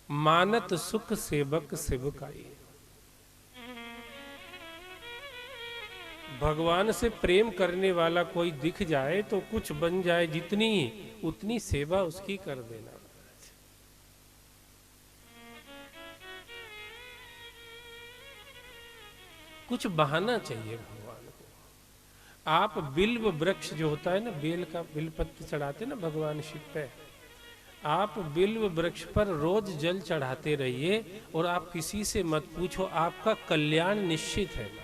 मानत सुख सेवक सेवकाई। भगवान से प्रेम करने वाला कोई दिख जाए तो कुछ बन जाए जितनी उतनी सेवा उसकी कर देना। कुछ बहाना चाहिए भगवान को। आप बिल्व वृक्ष जो होता है ना, बेल का बिलपत्र चढ़ाते ना भगवान शिव पे, आप बिल्व वृक्ष पर रोज जल चढ़ाते रहिए और आप किसी से मत पूछो, आपका कल्याण निश्चित है महाराज।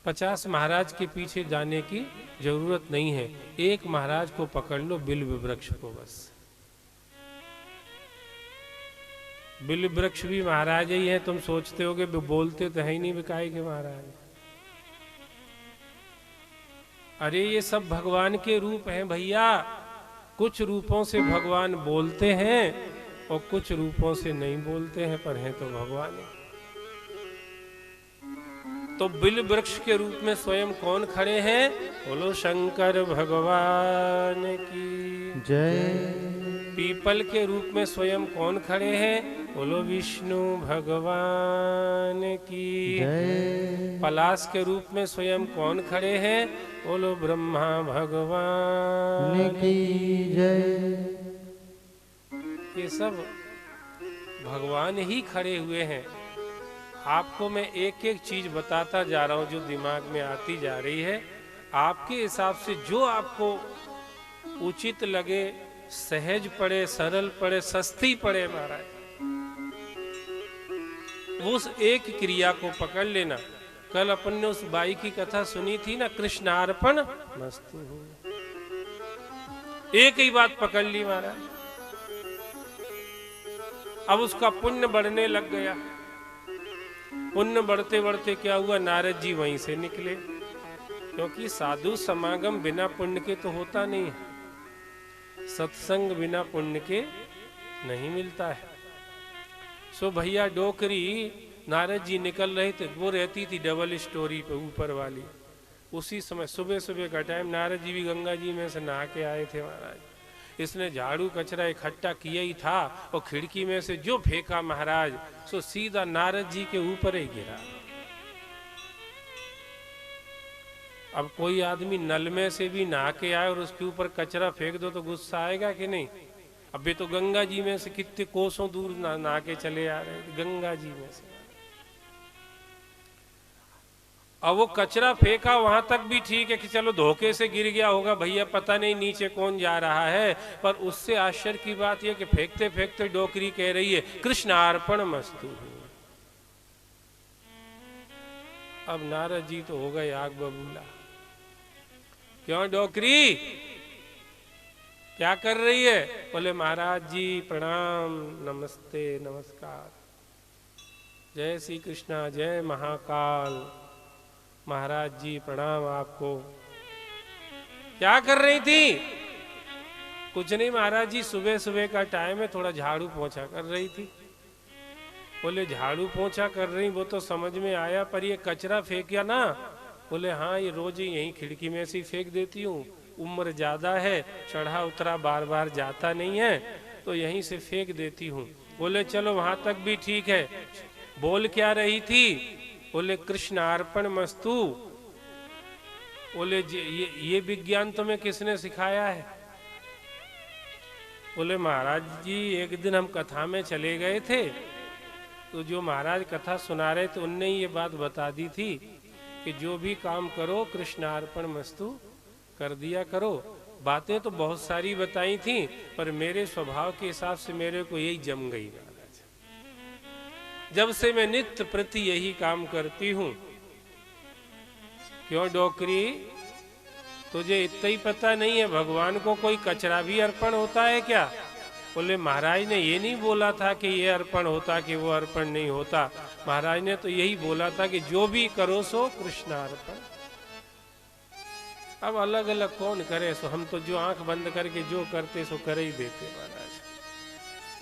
50 महाराज के पीछे जाने की जरूरत नहीं है, एक महाराज को पकड़ लो बिल्व वृक्ष को बस। बिल्व वृक्ष भी महाराज ही है, तुम सोचते होगे बोलते तो है ही नहीं बिकाई के महाराज। अरे ये सब भगवान के रूप हैं भैया। कुछ रूपों से भगवान बोलते हैं और कुछ रूपों से नहीं बोलते हैं, पर हैं तो भगवान है। तो बिल्व वृक्ष के रूप में स्वयं कौन खड़े हैं? बोलो शंकर भगवान की जय। पीपल के रूप में स्वयं कौन खड़े हैं? बोलो विष्णु भगवान की जय। पलाश के रूप में स्वयं कौन खड़े हैं? बोलो ब्रह्मा भगवान की जय। ये सब भगवान ही खड़े हुए हैं। आपको मैं एक एक चीज बताता जा रहा हूं जो दिमाग में आती जा रही है। आपके हिसाब से जो आपको उचित लगे, सहज पड़े, सरल पड़े, सस्ती पड़े महाराज, उस एक क्रिया को पकड़ लेना। कल अपन ने उस बाई की कथा सुनी थी ना, कृष्णार्पण मस्तु। एक ही बात पकड़ ली महाराज, अब उसका पुण्य बढ़ने लग गया। पुण्य बढ़ते बढ़ते क्या हुआ, नारद जी वहीं से निकले, क्योंकि साधु समागम बिना पुण्य के तो होता नहीं है, सत्संग बिना पुण्य के नहीं मिलता है। सो भैया डोकरी नारद जी निकल रहे थे, वो रहती थी डबल स्टोरी पे ऊपर वाली। उसी समय सुबह सुबह का टाइम, नारद जी भी गंगा जी में से नहा के आए थे महाराज। इसने झाड़ू कचरा इकट्ठा किया ही था और खिड़की में से जो फेंका महाराज, सो सीधा नारद जी के ऊपर ही गिरा। अब कोई आदमी नल में से भी नहा के आए और उसके ऊपर कचरा फेंक दो तो गुस्सा आएगा कि नहीं? अभी तो गंगा जी में से कितने कोसों दूर नहा के चले आ रहे हैं गंगा जी में से। अब वो कचरा फेंका वहां तक भी ठीक है कि चलो धोखे से गिर गया होगा भैया, पता नहीं नीचे कौन जा रहा है, पर उससे आश्चर्य की बात यह कि फेंकते फेंकते डोकरी कह रही है कृष्णार्पण मस्तु। अब नारद जी तो हो गए आग बबूला। क्यों डोकरी क्या कर रही है? बोले महाराज जी प्रणाम, नमस्ते नमस्कार, जय श्री कृष्णा, जय महाकाल। महाराज जी प्रणाम आपको। क्या कर रही थी? कुछ नहीं महाराज जी, सुबह सुबह का टाइम है, थोड़ा झाड़ू पोंछा कर रही थी। बोले झाड़ू पोंछा कर रही, वो तो समझ में आया, पर ये कचरा फेंकिया ना? बोले हाँ, ये रोज यहीं खिड़की में से ही फेंक देती हूँ, उम्र ज्यादा है, चढ़ा उतरा बार बार जाता नहीं है, तो यहीं से फेंक देती हूँ। बोले चलो वहां तक भी ठीक है। बोल क्या रही थी? बोले कृष्णार्पण मस्तु। बोले ये विज्ञान तुम्हें किसने सिखाया है? बोले महाराज जी एक दिन हम कथा में चले गए थे, तो जो महाराज कथा सुना रहे थे उनने ये बात बता दी थी कि जो भी काम करो कृष्णार्पण मस्तु कर दिया करो। बातें तो बहुत सारी बताई थी, पर मेरे स्वभाव के हिसाब से मेरे को यही जम गई महाराज। जब से मैं नित्य प्रति यही काम करती हूं। क्यों डोकरी, तुझे इतना ही पता नहीं है भगवान को कोई कचरा भी अर्पण होता है क्या? बोले महाराज ने ये नहीं बोला था कि ये अर्पण होता कि वो अर्पण नहीं होता, महाराज ने तो यही बोला था कि जो भी करो सो कृष्णार्पण। अब अलग अलग कौन करे, सो हम तो जो आंख बंद करके जो करते सो कर ही देते महाराज।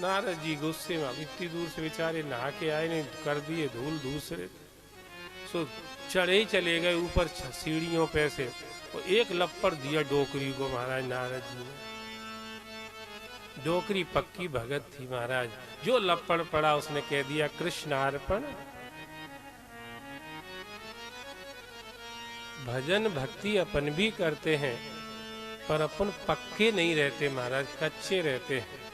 नारद जी गुस्से में, इतनी दूर से बेचारे नहा के आए, ने कर दिए धूल दूसरे, सो चढ़े ही चले गए ऊपर सीढ़ियों पे से, तो एक लपड़ दिया डोकरी को महाराज नारद जी ने। डोकरी पक्की भगत थी महाराज, जो लपड़ पड़ा उसने कह दिया कृष्णार्पण। भजन भक्ति अपन भी करते हैं, पर अपन पक्के नहीं रहते महाराज, कच्चे रहते हैं।